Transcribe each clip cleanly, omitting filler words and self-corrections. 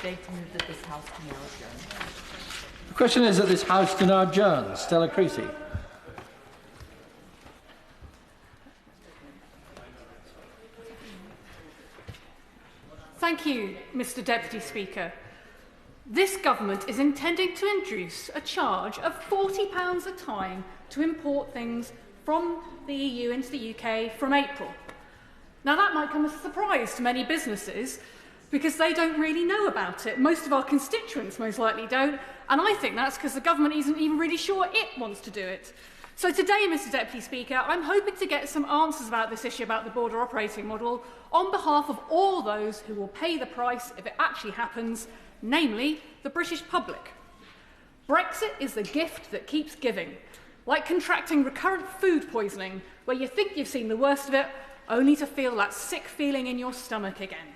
beg to move that this House can now adjourn. The question is that this House can now adjourn. Stella Creasy. Thank you, Mr Deputy Speaker. This government is intending to introduce a charge of £40 a time to import things from the EU into the UK from April. Now that might come as a surprise to many businesses because they don't really know about it. Most of our constituents most likely don't, and I think that's because the government isn't even really sure it wants to do it. So today, Mr Deputy Speaker, I'm hoping to get some answers about this issue about the border operating model on behalf of all those who will pay the price if it actually happens, namely the British public. Brexit is the gift that keeps giving, like contracting recurrent food poisoning, where you think you've seen the worst of it, only to feel that sick feeling in your stomach again.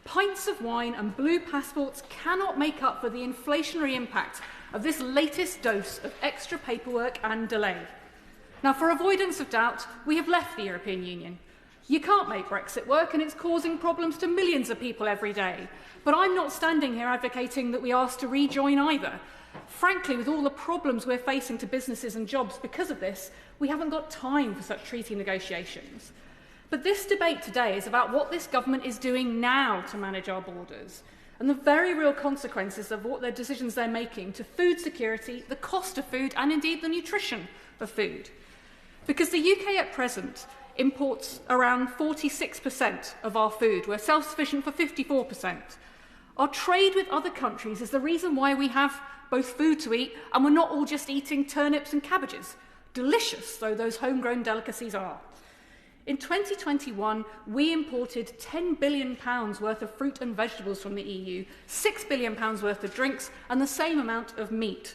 Pints of wine and blue passports cannot make up for the inflationary impact of this latest dose of extra paperwork and delay. Now, for avoidance of doubt, we have left the European Union. You can't make Brexit work, and it's causing problems to millions of people every day. But I'm not standing here advocating that we ask to rejoin either. Frankly, with all the problems we're facing to businesses and jobs because of this, we haven't got time for such treaty negotiations. But this debate today is about what this government is doing now to manage our borders and the very real consequences of what their decisions they're making to food security, the cost of food, and indeed the nutrition of food. Because the UK at present imports around 46% of our food. We're self-sufficient for 54%. Our trade with other countries is the reason why we have both food to eat and we're not all just eating turnips and cabbages, delicious though those homegrown delicacies are. In 2021, we imported £10 billion worth of fruit and vegetables from the EU, £6 billion worth of drinks, and the same amount of meat.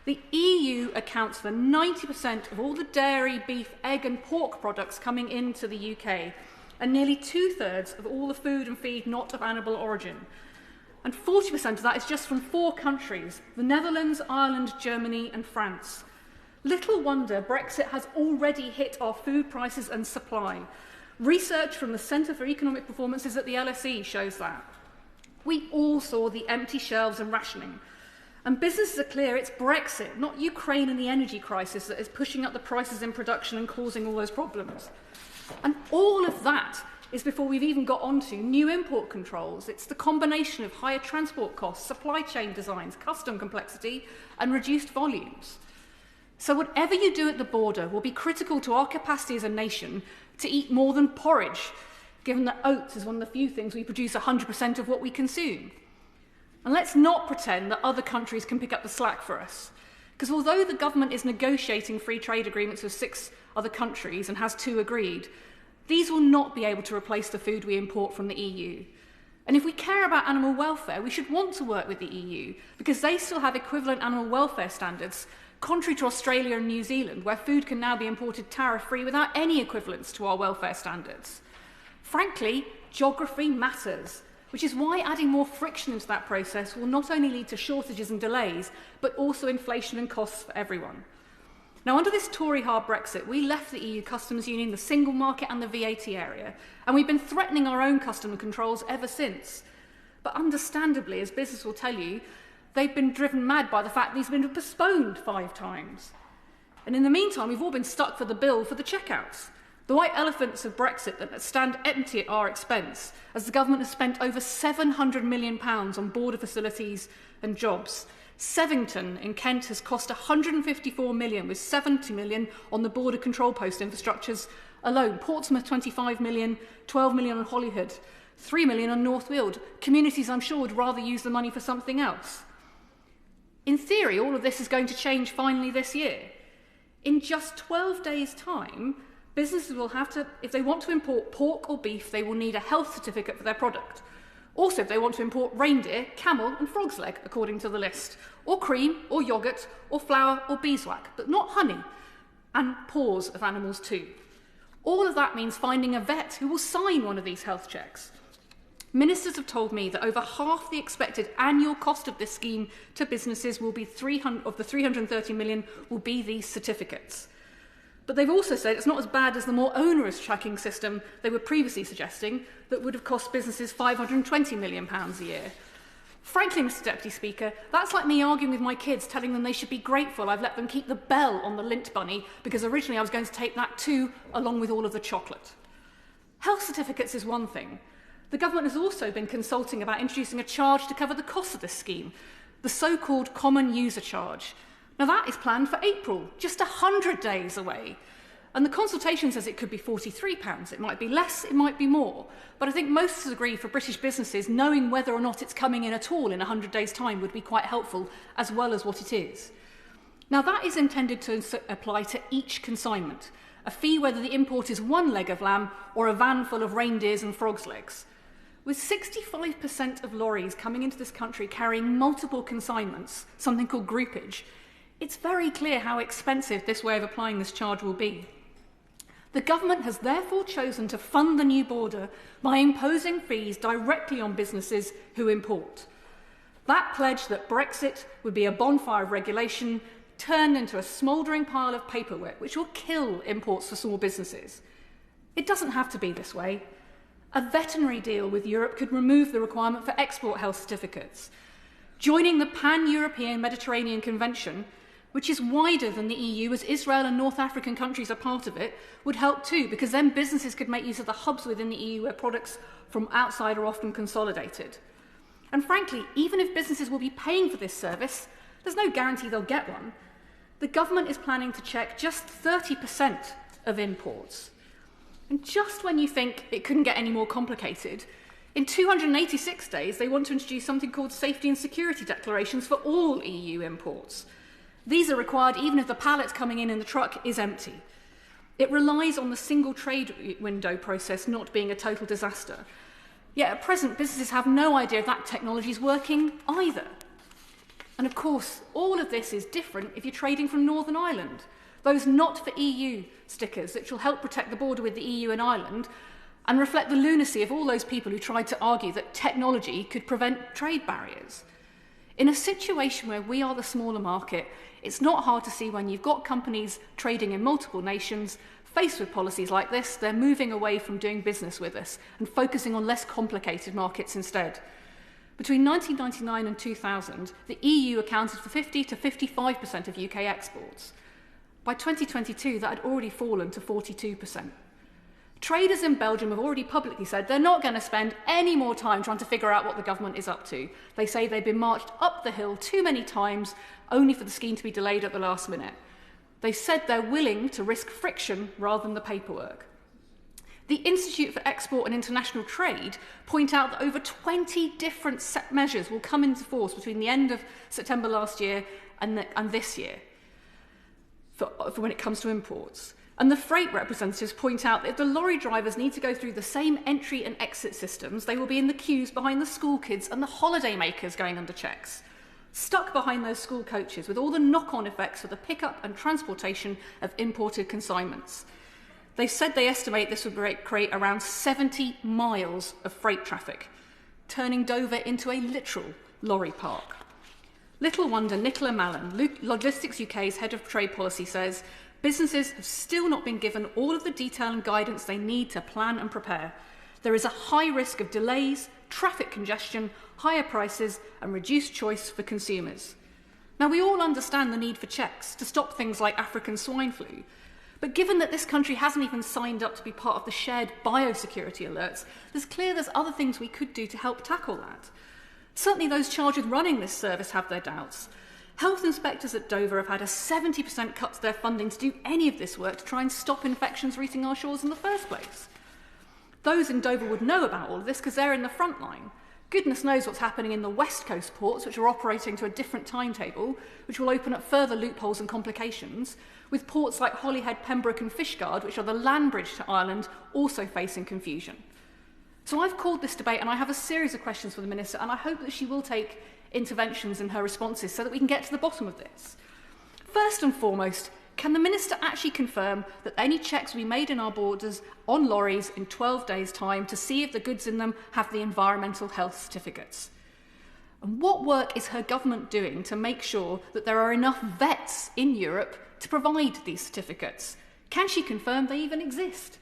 The EU accounts for 90% of all the dairy, beef, egg and pork products coming into the UK, and nearly 2/3 of all the food and feed not of animal origin. And 40% of that is just from 4 countries, the Netherlands, Ireland, Germany and France. Little wonder Brexit has already hit our food prices and supply. Research from the Centre for Economic Performances at the LSE shows that. We all saw the empty shelves and rationing. And businesses are clear it's Brexit, not Ukraine and the energy crisis, that is pushing up the prices in production and causing all those problems. And all of that is before we've even got onto new import controls. It's the combination of higher transport costs, supply chain designs, custom complexity and reduced volumes. So whatever you do at the border will be critical to our capacity as a nation to eat more than porridge, given that oats is one of the few things we produce 100% of what we consume. And let's not pretend that other countries can pick up the slack for us. Because although the government is negotiating free trade agreements with 6 other countries and has 2 agreed, these will not be able to replace the food we import from the EU. And if we care about animal welfare, we should want to work with the EU, because they still have equivalent animal welfare standards, contrary to Australia and New Zealand, where food can now be imported tariff-free without any equivalence to our welfare standards. Frankly, geography matters, which is why adding more friction into that process will not only lead to shortages and delays, but also inflation and costs for everyone. Now, under this Tory hard Brexit, we left the EU customs union, the single market and the VAT area, and we've been threatening our own customs controls ever since. But understandably, as business will tell you, they've been driven mad by the fact these have been postponed 5 times. And in the meantime, we've all been stuck for the bill for the checkouts. The white elephants of Brexit that stand empty at our expense, as the government has spent over £700 million on border facilities and jobs. Sevington in Kent has cost £154 million, with £70 million on the border control post infrastructures alone. Portsmouth, £25 million, £12 million on Holyhead, £3 million on North Weald. Communities, I'm sure, would rather use the money for something else. In theory, all of this is going to change finally this year. In just 12 days' time, businesses will have to, if they want to import pork or beef, they will need a health certificate for their product. Also, if they want to import reindeer, camel and frog's leg, according to the list, or cream, or yoghurt, or flour, or beeswax, but not honey, and paws of animals too. All of that means finding a vet who will sign one of these health checks. Ministers have told me that over half the expected annual cost of this scheme to businesses will be of the £330 million will be these certificates. But they've also said it's not as bad as the more onerous tracking system they were previously suggesting that would have cost businesses £520 million a year. Frankly, Mr Deputy Speaker, that's like me arguing with my kids, telling them they should be grateful I've let them keep the bell on the lint bunny because originally I was going to take that too, along with all of the chocolate. Health certificates is one thing. The government has also been consulting about introducing a charge to cover the cost of this scheme, the so-called common user charge. Now that is planned for April, just 100 days away. And the consultation says it could be £43. It might be less, it might be more. But I think most of us agree for British businesses, knowing whether or not it's coming in at all in 100 days' time would be quite helpful, as well as what it is. Now that is intended to apply to each consignment, a fee whether the import is one leg of lamb or a van full of reindeers and frogs' legs. With 65% of lorries coming into this country carrying multiple consignments, something called groupage, it's very clear how expensive this way of applying this charge will be. The government has therefore chosen to fund the new border by imposing fees directly on businesses who import. That pledge that Brexit would be a bonfire of regulation turned into a smouldering pile of paperwork which will kill imports for small businesses. It doesn't have to be this way. A veterinary deal with Europe could remove the requirement for export health certificates. Joining the Pan-European Mediterranean Convention, which is wider than the EU as Israel and North African countries are part of it, would help too, because then businesses could make use of the hubs within the EU where products from outside are often consolidated. And frankly, even if businesses will be paying for this service, there's no guarantee they'll get one. The government is planning to check just 30% of imports. And just when you think it couldn't get any more complicated, in 286 days they want to introduce something called safety and security declarations for all EU imports. These are required even if the pallet coming in the truck is empty. It relies on the single trade window process not being a total disaster. Yet at present, businesses have no idea if that technology is working either. And of course, all of this is different if you're trading from Northern Ireland. Those not for EU stickers which will help protect the border with the EU and Ireland and reflect the lunacy of all those people who tried to argue that technology could prevent trade barriers. In a situation where we are the smaller market, it's not hard to see when you've got companies trading in multiple nations, faced with policies like this, they're moving away from doing business with us and focusing on less complicated markets instead. Between 1999 and 2000, the EU accounted for 50 to 55% of UK exports. By 2022, that had already fallen to 42%. Traders in Belgium have already publicly said they're not going to spend any more time trying to figure out what the government is up to. They say they've been marched up the hill too many times, only for the scheme to be delayed at the last minute. They said they're willing to risk friction rather than the paperwork. The Institute for Export and International Trade point out that over 20 different set measures will come into force between the end of September last year and this year for when it comes to imports. And the freight representatives point out that if the lorry drivers need to go through the same entry and exit systems, they will be in the queues behind the school kids and the holiday makers going under checks, stuck behind those school coaches with all the knock-on effects for the pickup and transportation of imported consignments. They said they estimate this would create around 70 miles of freight traffic, turning Dover into a literal lorry park. Little wonder Nicola Mallon, Logistics UK's head of trade policy, says businesses have still not been given all of the detail and guidance they need to plan and prepare. There is a high risk of delays, traffic congestion, higher prices and reduced choice for consumers. Now, we all understand the need for checks to stop things like African swine flu, but given that this country hasn't even signed up to be part of the shared biosecurity alerts, it's clear there's other things we could do to help tackle that. Certainly those charged with running this service have their doubts. Health inspectors at Dover have had a 70% cut to their funding to do any of this work to try and stop infections reaching our shores in the first place. Those in Dover would know about all of this because they're in the front line. Goodness knows what's happening in the West Coast ports, which are operating to a different timetable, which will open up further loopholes and complications, with ports like Holyhead, Pembroke and Fishguard, which are the land bridge to Ireland, also facing confusion. So I've called this debate and I have a series of questions for the Minister, and I hope that she will take interventions in her responses so that we can get to the bottom of this. First and foremost, can the Minister actually confirm that any checks will be made in our borders on lorries in 12 days' time to see if the goods in them have the environmental health certificates? And what work is her government doing to make sure that there are enough vets in Europe to provide these certificates? Can she confirm they even exist?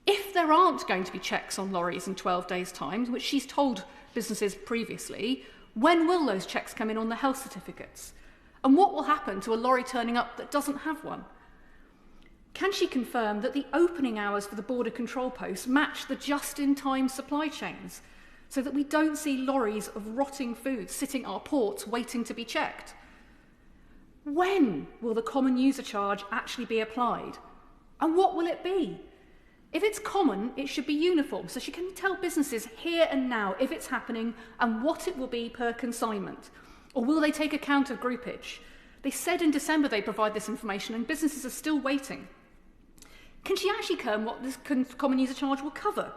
If there aren't going to be checks on lorries in 12 days' time, which she's told businesses previously, When will those checks come in on the health certificates? And what will happen to a lorry turning up that doesn't have one? Can she confirm that the opening hours for the border control posts match the just-in-time supply chains so that we don't see lorries of rotting food sitting at our ports waiting to be checked? When will the common user charge actually be applied? And what will it be? If it's common, it should be uniform, so she can tell businesses here and now if it's happening and what it will be per consignment. Or will they take account of groupage? They said in December they'd provide this information and businesses are still waiting. Can she actually confirm what this common user charge will cover?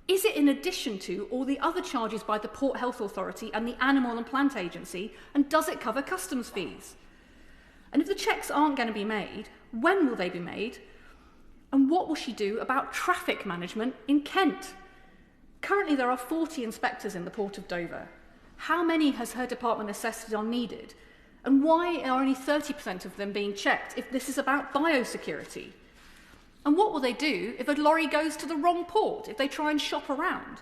Is it in addition to all the other charges by the Port Health Authority and the Animal and Plant Agency, and does it cover customs fees? And if the checks aren't going to be made, when will they be made? And what will she do about traffic management in Kent? Currently there are 40 inspectors in the Port of Dover. How many has her department assessed are needed? And why are only 30% of them being checked if this is about biosecurity? And what will they do if a lorry goes to the wrong port, if they try and shop around?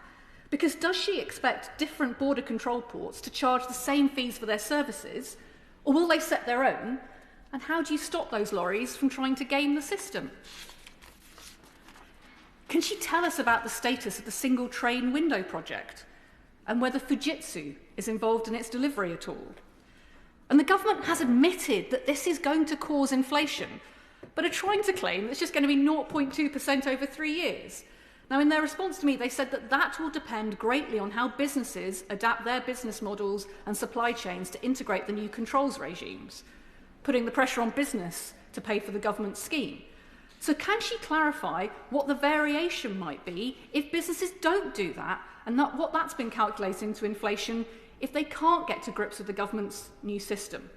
Because does she expect different border control ports to charge the same fees for their services, or will they set their own? And how do you stop those lorries from trying to game the system? Can she tell us about the status of the single train window project and whether Fujitsu is involved in its delivery at all? And the government has admitted that this is going to cause inflation, but are trying to claim that it's just going to be 0.2% over 3 years. Now, in their response to me, they said that that will depend greatly on how businesses adapt their business models and supply chains to integrate the new controls regimes, putting the pressure on business to pay for the government scheme. So can she clarify what the variation might be if businesses don't do that, and what that's been calculated into inflation if they can't get to grips with the government's new system?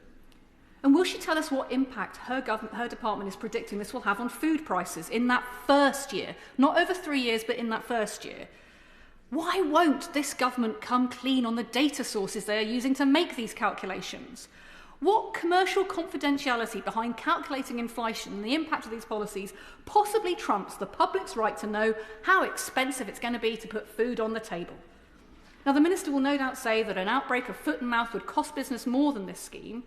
And will she tell us what impact her department is predicting this will have on food prices in that first year? Not over 3 years, but in that first year. Why won't this government come clean on the data sources they are using to make these calculations? What commercial confidentiality behind calculating inflation and the impact of these policies possibly trumps the public's right to know how expensive it's going to be to put food on the table? Now, the Minister will no doubt say that an outbreak of foot and mouth would cost business more than this scheme,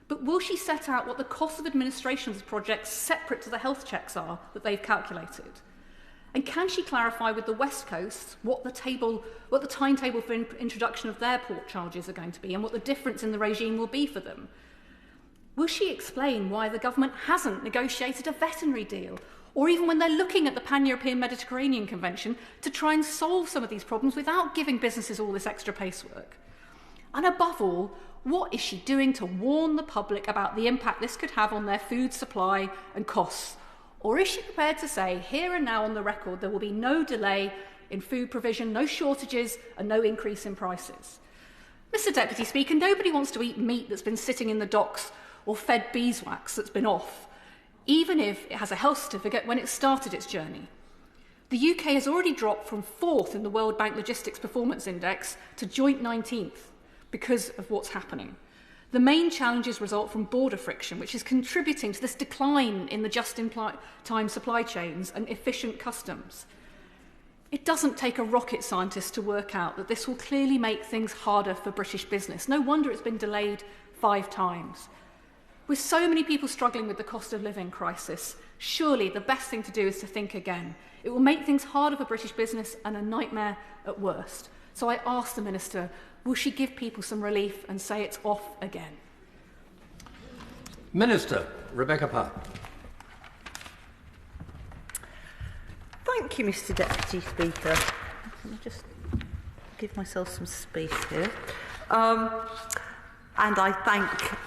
but will she set out what the cost of administration of this project separate to the health checks are that they've calculated? And can she clarify with the West Coast what the timetable for introduction of their port charges are going to be and what the difference in the regime will be for them? Will she explain why the government hasn't negotiated a veterinary deal, or even when they're looking at the Pan-European Mediterranean Convention to try and solve some of these problems without giving businesses all this extra pacework? And above all, what is she doing to warn the public about the impact this could have on their food supply and costs? Or is she prepared to say, here and now on the record, there will be no delay in food provision, no shortages, and no increase in prices? Mr. Deputy Speaker, nobody wants to eat meat that's been sitting in the docks or fed beeswax that's been off, even if it has a health certificate when it started its journey. The UK has already dropped from 4th in the World Bank Logistics Performance Index to joint 19th because of what's happening. The main challenges result from border friction, which is contributing to this decline in the just-in-time supply chains and efficient customs. It doesn't take a rocket scientist to work out that this will clearly make things harder for British business. No wonder it's been delayed 5 times. With so many people struggling with the cost of living crisis, surely the best thing to do is to think again. It will make things harder for British business and a nightmare at worst. So I ask the Minister, will she give people some relief and say it's off again? Minister, Rebecca Park. Thank you, Mr. Deputy Speaker. Let me just give myself some space here. And I thank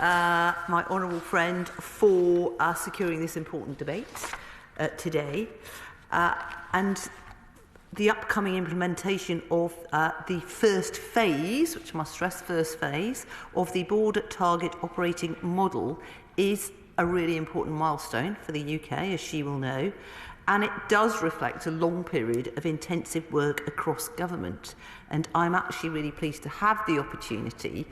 my honourable friend for securing this important debate today. And the upcoming implementation of the first phase, which I must stress, first phase, of the Border Target Operating Model is a really important milestone for the UK, as she will know, and it does reflect a long period of intensive work across government. And I'm actually really pleased to have the opportunity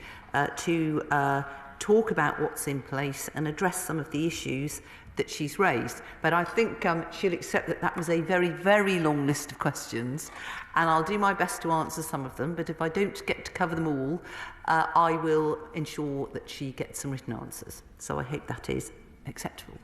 to talk about what's in place and address some of the issues that she's raised. But I think she'll accept that that was a very, very long list of questions, and I'll do my best to answer some of them, but if I don't get to cover them all, I will ensure that she gets some written answers. So I hope that is acceptable.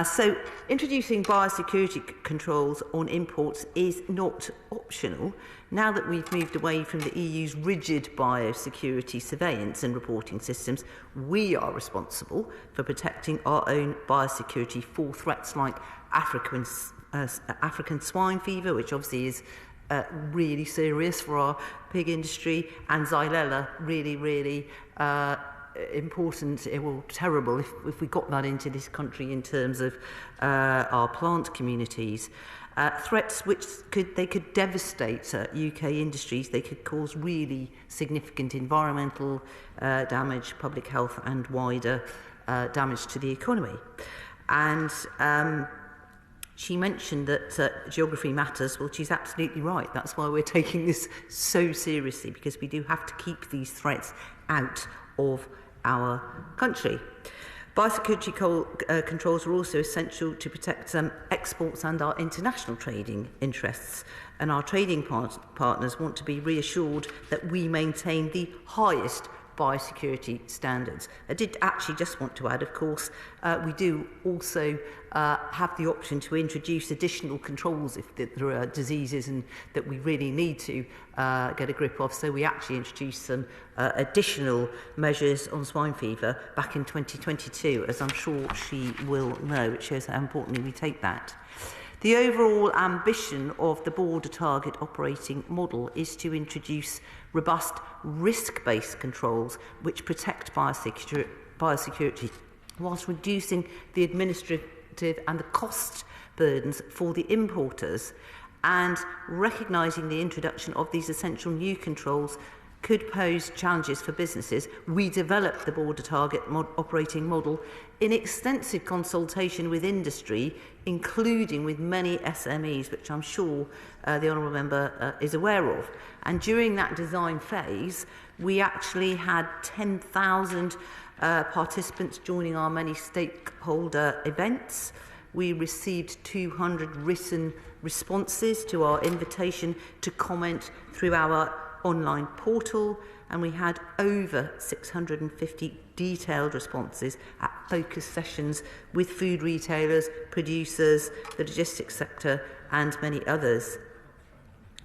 So introducing biosecurity controls on imports is not optional. Now that we've moved away from the EU's rigid biosecurity surveillance and reporting systems, we are responsible for protecting our own biosecurity for threats like African swine fever, which obviously is really serious for our pig industry, and Xylella, really important, well, terrible if we got that into this country in terms of our plant communities. Threats which could devastate UK industries. They could cause really significant environmental damage, public health, and wider damage to the economy. And she mentioned that geography matters. Well, she's absolutely right. That's why we're taking this so seriously, because we do have to keep these threats out of our country. Biosecurity controls are also essential to protect exports and our international trading interests, and our trading partners want to be reassured that we maintain the highest biosecurity standards. I did actually just want to add, of course, we do also have the option to introduce additional controls if there are diseases and that we really need to get a grip of. So we actually introduced some additional measures on swine fever back in 2022, as I'm sure she will know. It shows how importantly we take that. The overall ambition of the border target operating model is to introduce robust risk-based controls which protect biosecurity whilst reducing the administrative and the cost burdens for the importers, and recognising the introduction of these essential new controls could pose challenges for businesses. We developed the border target operating model in extensive consultation with industry, including with many SMEs, which I'm sure the Honourable Member is aware of. And during that design phase, we actually had 10,000 participants joining our many stakeholder events. We received 200 written responses to our invitation to comment through our online portal, and we had over 650 detailed responses at focus sessions with food retailers, producers, the logistics sector, and many others.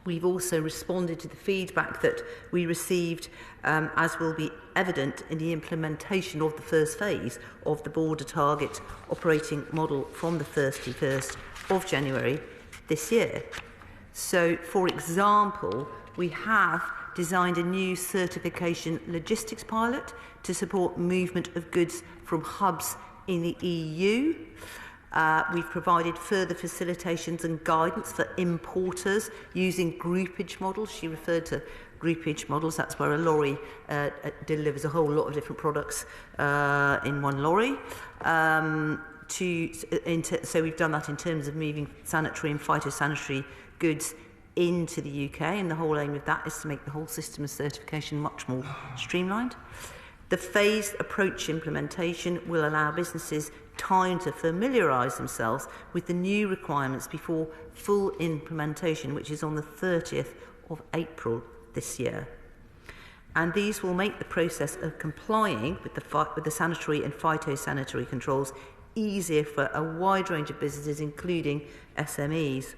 We've also responded to the feedback that we received, as will be evident in the implementation of the first phase of the border target operating model from the 31st of January this year. So, for example, we have designed a new certification logistics pilot to support movement of goods from hubs in the EU. We've provided further facilitations and guidance for importers using groupage models. She referred to groupage models. That's where a lorry delivers a whole lot of different products in one lorry. So we've done that in terms of moving sanitary and phytosanitary goods into the UK, and the whole aim of that is to make the whole system of certification much more streamlined. The phased approach implementation will allow businesses time to familiarise themselves with the new requirements before full implementation, which is on the 30th of April this year. And these will make the process of complying with the sanitary and phytosanitary controls easier for a wide range of businesses, including SMEs.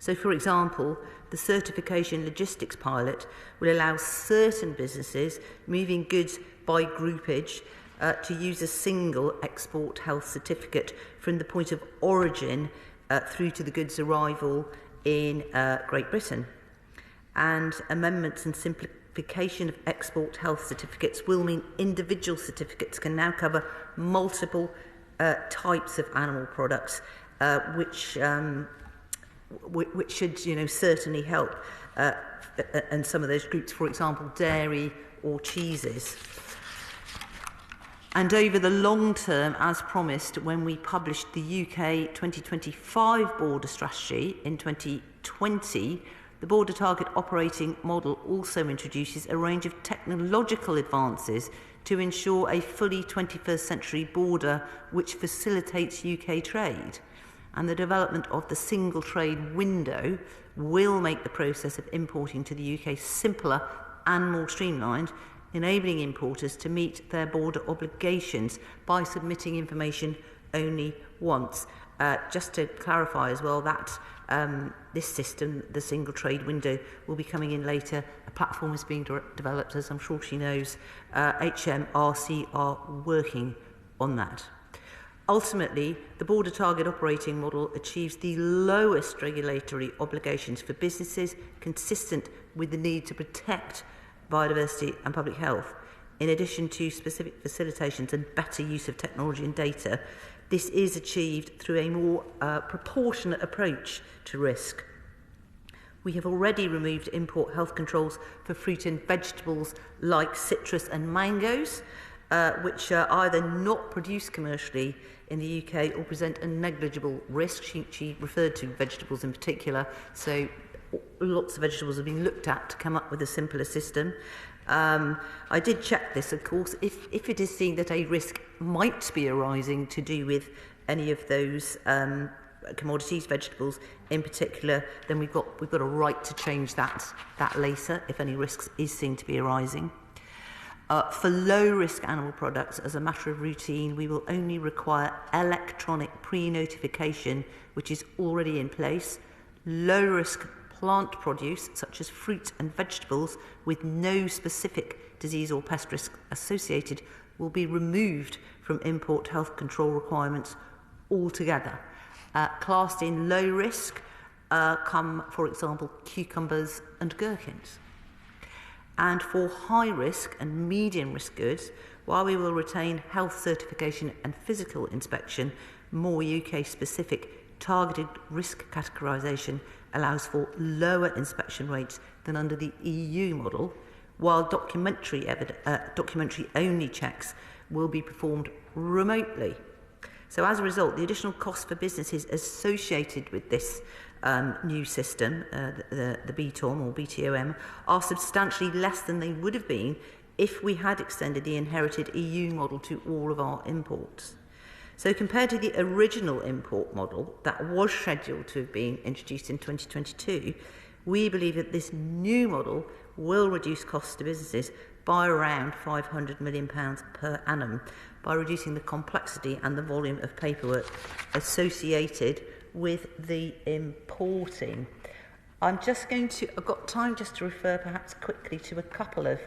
So, for example, the certification logistics pilot will allow certain businesses moving goods by groupage to use a single export health certificate from the point of origin through to the goods arrival in Great Britain. And amendments and simplification of export health certificates will mean individual certificates can now cover multiple types of animal products, which should, certainly help. And some of those groups, for example, dairy or cheeses. And over the long term, as promised, when we published the UK 2025 border strategy in 2020, The border target operating model also introduces a range of technological advances to ensure a fully 21st century border which facilitates UK trade. And the development of the single trade window will make the process of importing to the UK simpler and more streamlined, enabling importers to meet their border obligations by submitting information only once. Just to clarify as well, that this system, the single trade window, will be coming in later. A platform is being developed, as I'm sure she knows. HMRC are working on that. Ultimately, the border target operating model achieves the lowest regulatory obligations for businesses, consistent with the need to protect biodiversity and public health. In addition to specific facilitations and better use of technology and data, this is achieved through a more proportionate approach to risk. We have already removed import health controls for fruit and vegetables like citrus and mangoes, which are either not produced commercially in the UK or present a negligible risk. She referred to vegetables in particular, so lots of vegetables have been looked at to come up with a simpler system. I did check this, of course. If it is seen that a risk might be arising to do with any of those commodities, vegetables in particular, then we've got a right to change that later if any risks is seen to be arising. For low-risk animal products, as a matter of routine, we will only require electronic pre-notification, which is already in place. Low-risk plant produce, such as fruit and vegetables, with no specific disease or pest risk associated, will be removed from import health control requirements altogether. Classed in low risk come, for example, cucumbers and gherkins. And for high risk and medium risk goods, while we will retain health certification and physical inspection, more UK specific targeted risk categorisation allows for lower inspection rates than under the EU model, while documentary only checks will be performed remotely. So as a result, the additional costs for businesses associated with this new system, the BTOM or BTOM, are substantially less than they would have been if we had extended the inherited EU model to all of our imports. So compared to the original import model that was scheduled to have been introduced in 2022, we believe that this new model will reduce costs to businesses by around £500 million per annum by reducing the complexity and the volume of paperwork associated with the importing. I've got time just to refer perhaps quickly to a couple of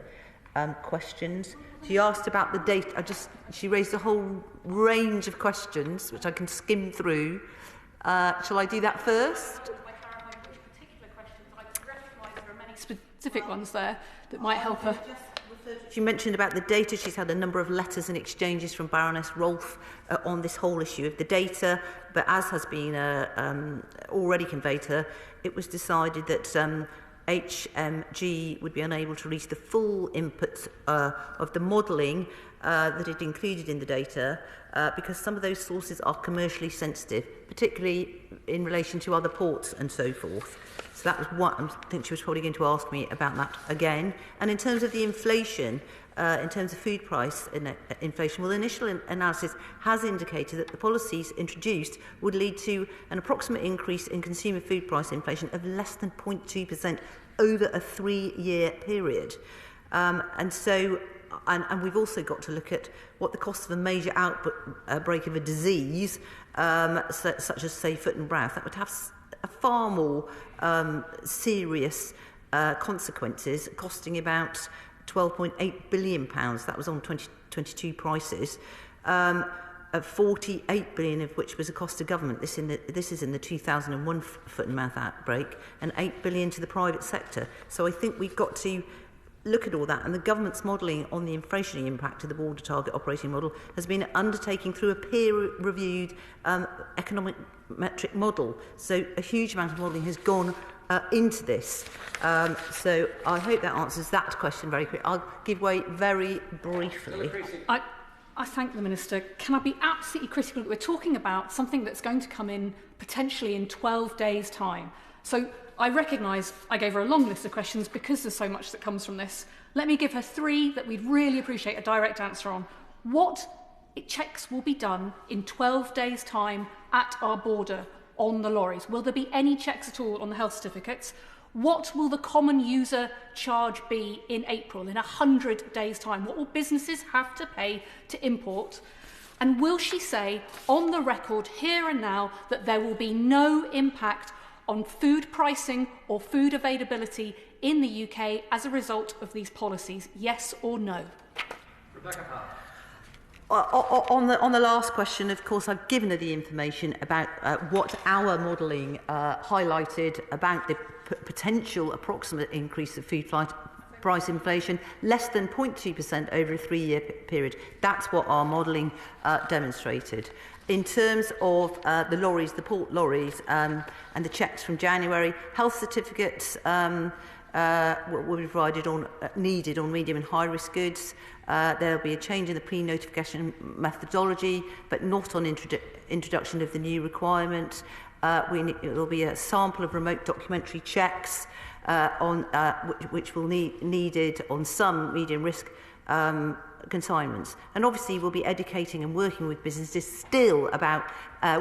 questions. She asked about the data. She raised a whole range of questions, which I can skim through. Shall I do that first? Specific ones there that might help her. She mentioned about the data. She's had a number of letters and exchanges from Baroness Rolfe on this whole issue of the data, but as has been already conveyed to her, it was decided that HMG would be unable to release the full inputs of the modelling that it included in the data because some of those sources are commercially sensitive, particularly in relation to other ports and so forth. So that was what I think she was probably going to ask me about that again. And in terms of the inflation, in terms of food price inflation, well, the initial analysis has indicated that the policies introduced would lead to an approximate increase in consumer food price inflation of less than 0.2% over a 3-year period. And we've also got to look at what the cost of a major outbreak of a disease, such as, say, foot and mouth, that would have a far more serious consequences, costing about £12.8 billion. That was on 2022 prices. 48 billion of which was a cost to government. This is in the 2001 foot and mouth outbreak, and 8 billion to the private sector. So I think we've got to look at all that, and the government's modelling on the inflationary impact of the border target operating model has been undertaken through a peer-reviewed economic metric model. So a huge amount of modelling has gone into this. So I hope that answers that question very quickly. I'll give way very briefly. I thank the Minister. Can I be absolutely critical? We're talking about something that's going to come in potentially in 12 days' time. So I recognise I gave her a long list of questions because there's so much that comes from this. Let me give her 3 that we'd really appreciate a direct answer on. What checks will be done in 12 days' time at our border on the lorries? Will there be any checks at all on the health certificates? What will the common user charge be in April, in 100 days' time? What will businesses have to pay to import? And will she say, on the record, here and now, that there will be no impact on food pricing or food availability in the UK as a result of these policies? Yes or no? Rebecca Hart. On the last question, of course, I've given her the information about what our modelling highlighted about the potential approximate increase of food price inflation, less than 0.2% over a 3-year period. That's what our modelling demonstrated. In terms of the lorries, the port lorries, and the checks from January, health certificates will be provided on needed on medium and high risk goods. There will be a change in the pre-notification methodology, but not on introduction of the new requirement. There will be a sample of remote documentary checks which will needed on some medium risk consignments. And obviously we'll be educating and working with businesses still about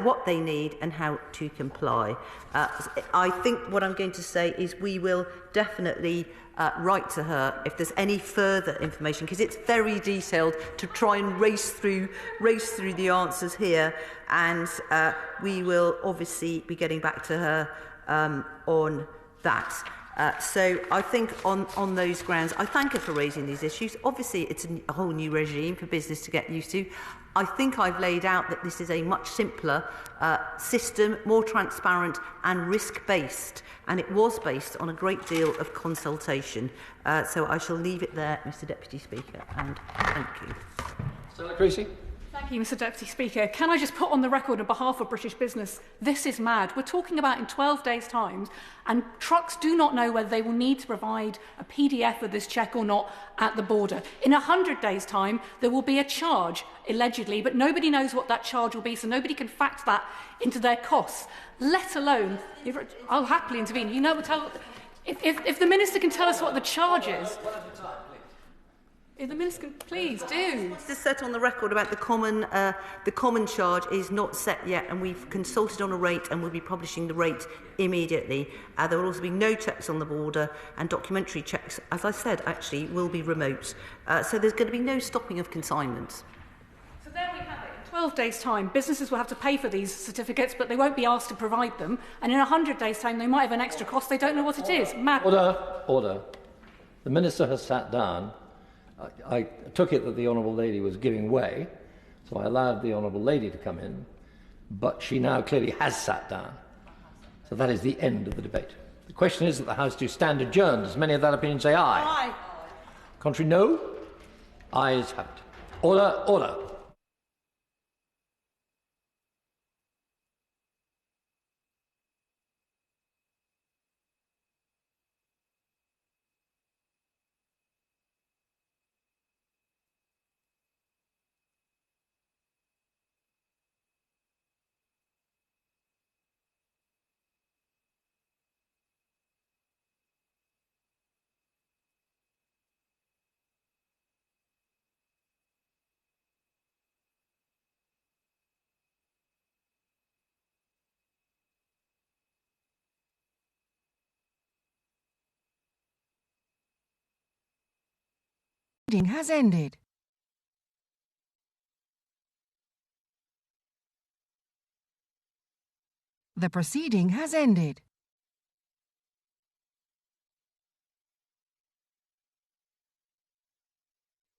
what they need and how to comply. I think what I'm going to say is we will definitely write to her if there's any further information, because it's very detailed, to try and race through the answers here, and we will obviously be getting back to her on that. So I think on those grounds, I thank her for raising these issues. Obviously, it's a whole new regime for business to get used to. I think I've laid out that this is a much simpler system, more transparent and risk-based, and it was based on a great deal of consultation. So I shall leave it there, Mr Deputy Speaker, and thank you. Stella Creasy. Thank you, Mr Deputy Speaker. Can I just put on the record on behalf of British business, this is mad. We're talking about in 12 days' time, and trucks do not know whether they will need to provide a PDF of this check or not at the border. In 100 days' time, there will be a charge, allegedly, but nobody knows what that charge will be, so nobody can factor that into their costs, let alone, I'll happily intervene. You know, if the Minister can tell us what the charge is. If the Minister can, please do. This is set on the record about the common charge is not set yet, and we've consulted on a rate and we'll be publishing the rate immediately. There will also be no checks on the border, and documentary checks, as I said, actually will be remote. So there's going to be no stopping of consignments. So there we have it. In 12 days' time, businesses will have to pay for these certificates, but they won't be asked to provide them. And in 100 days' time, they might have an extra cost. They don't know what it is. Mad. Order. The Minister has sat down. I took it that the Honourable Lady was giving way, so I allowed the Honourable Lady to come in, but she now clearly has sat down. So that is the end of the debate. The question is that the House do stand adjourned. Does many of that opinion say aye? Aye. Contrary, no? Ayes have it. Order. Has ended. The proceeding has ended.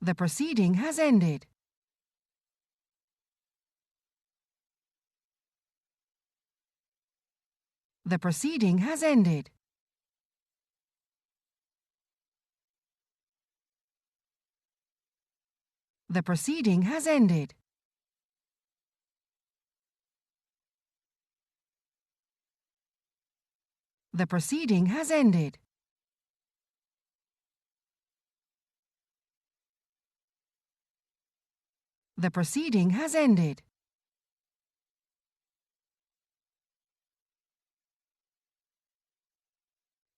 The proceeding has ended. The proceeding has ended. The proceeding has ended. The proceeding has ended. The proceeding has ended.